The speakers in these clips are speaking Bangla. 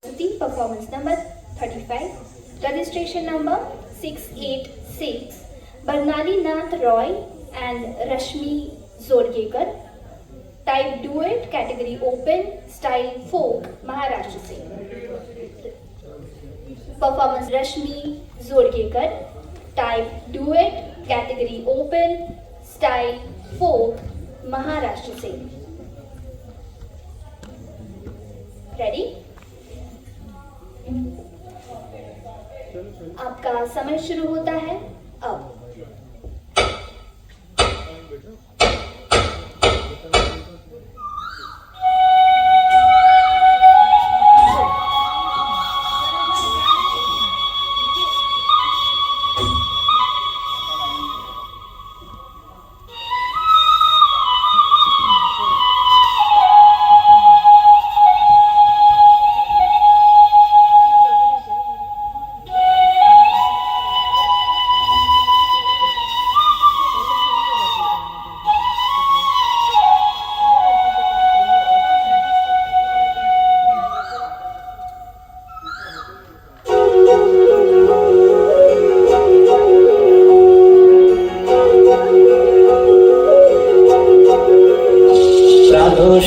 The performance number 35, registration number 686, Barnali Nath Roy and Rashmi Zorgekar. Type duet, category open, style folk, Maharashtra Singh. Performance Rashmi Zorgekar. Type duet, category open, style folk, Maharashtra Singh. Ready? आपका समय शुरू होता है अब।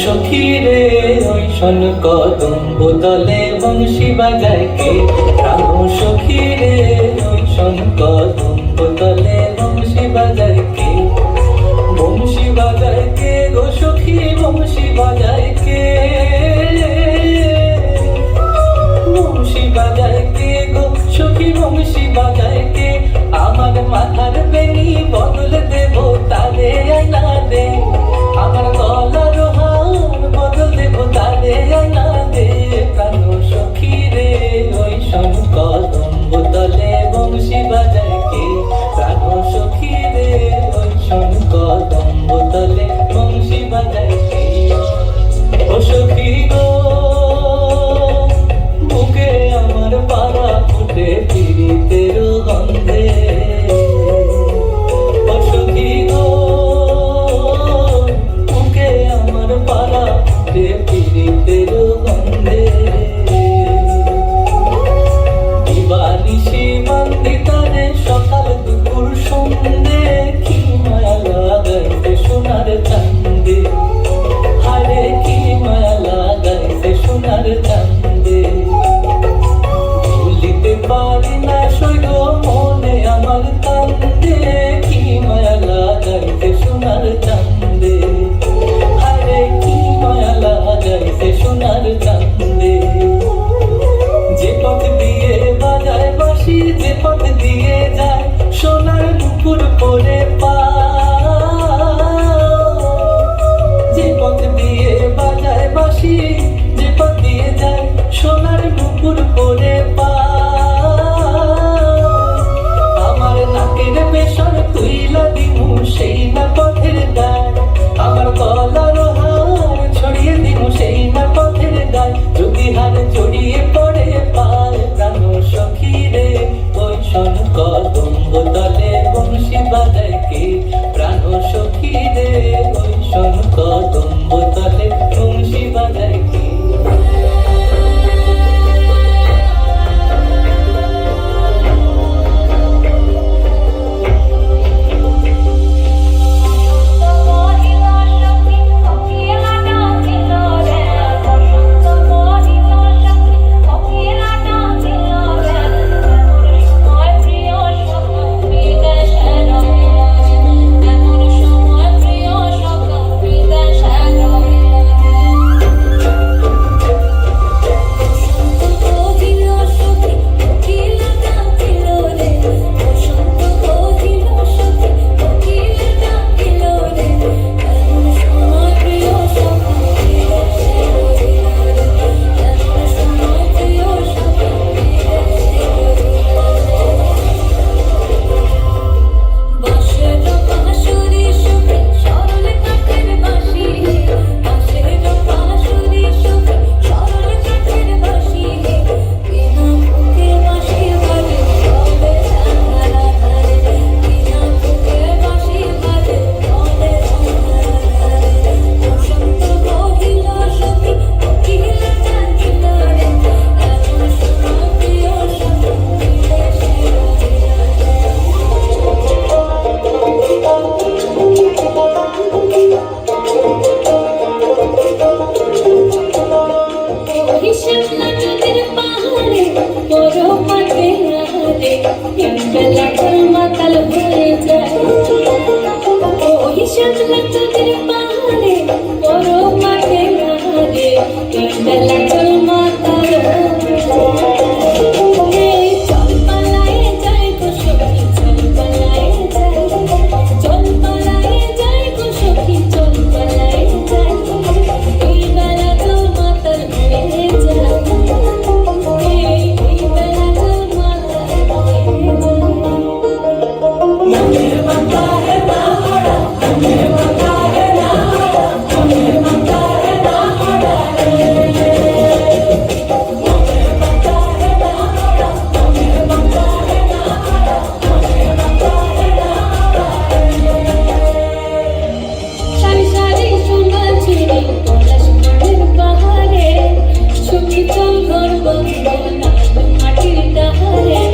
সখী রে ওই শোন কদম্ব তলে বংশী বাজায় কে, প্রাণ সখী রে ওই শোন কদম্ব তলে বংশী বাজায় কে, বংশী বাজায় কে গো সখী বংশী বাজায় কে, বংশী বাজায় কে গো সখী বংশী বাজায় কে, আমার মাথার বেনি বদল দেব তারে আইনা দে, আমার গলার হার বদল দেব তারে আইনা দে, প্রাণ সখী রে ওই শোন কদম্ব তলে বংশী বাজায় কে, প্রাণ সখী রে ওই শোন কদম্ব তলে বংশী বাজায় কে, ও সখী গো বুকে আমার পাড়া ফুটে পিরিতের গন্ধে, ও সখী গো বুকে আমার পাড়া ফুটে পিরিতের গন্ধে, দিবানিশি বান্দিতারে সকাল দুপুর সন্ধে, কি মায়া লাগাইতে সোনার চান্দে, হারে কি মায়া লাগাইতে সোনার চান্দে, ভুলিতে পারি না সই গো মনে আমার কান্দে, কি মায়া লাগাইতে সোনার চান্দে, হারে কি মায়া লাগাইতে সোনার চান্দে, যে পথ দিয়ে বাজায় বাঁশি, যে পথ দিয়ে যায় সোনার নুপুর পরে পা, যে পথ দিয়ে বাজায় বাঁশি, যে পথ দিয়ে যায় সোনার নুপুর পরে পা, আমার নাকের বেসর তুইলা দিমু সেই না পথের গায়, আমার গলার হার ছড়িয়ে দিমু সেই না পথের গায়, যদি হার জড়িয়ে পড়ে পায়, প্রাণ সখী রে ওই শোন কদম্ব তলে বংশী বাজায় শাপলা নদীর পাহাড়ে বড় মাঠে আহারে বেলা জল মাতাল হয়ে যায় ওই শাপলা নদীর পাহাড়ে বড় মাঠে আহারে বেলা জল মাতাল হয়ে যায় এই চল পালায়ে যায় গো সখী চল পালায়ে যায় চল পালায়ে যায় গো সখী চল পালায়ে যায় এই বেলা জল মাতাল হয়ে যায় এই বেলা জল মাতাল হয়ে যায় সারি সারি সোনা চুরি পলাশ মাঠের পাহাড়ে ছবি চল ঘর বন্ধ মাটির ডাহারে